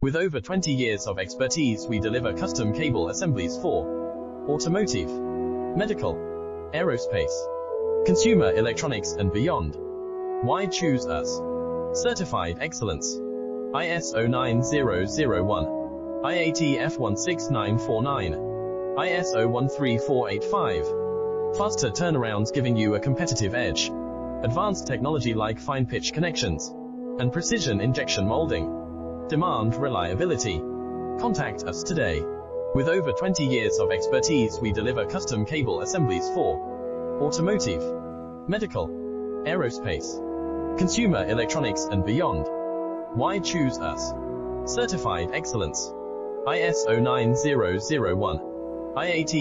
With over 20 years of expertise, we deliver custom cable assemblies for automotive, medical, aerospace, consumer electronics and beyond. Why choose us? Certified excellence. ISO 9001, IATF 16949, ISO 13485. Faster turnarounds giving you a competitive edge. Advanced technology like fine pitch connections and precision injection molding. Demand reliability. Contact us today. With over 20 years of expertise, we deliver custom cable assemblies for automotive, medical, aerospace, consumer electronics and beyond. Why choose us? Certified excellence. ISO 9001, IATF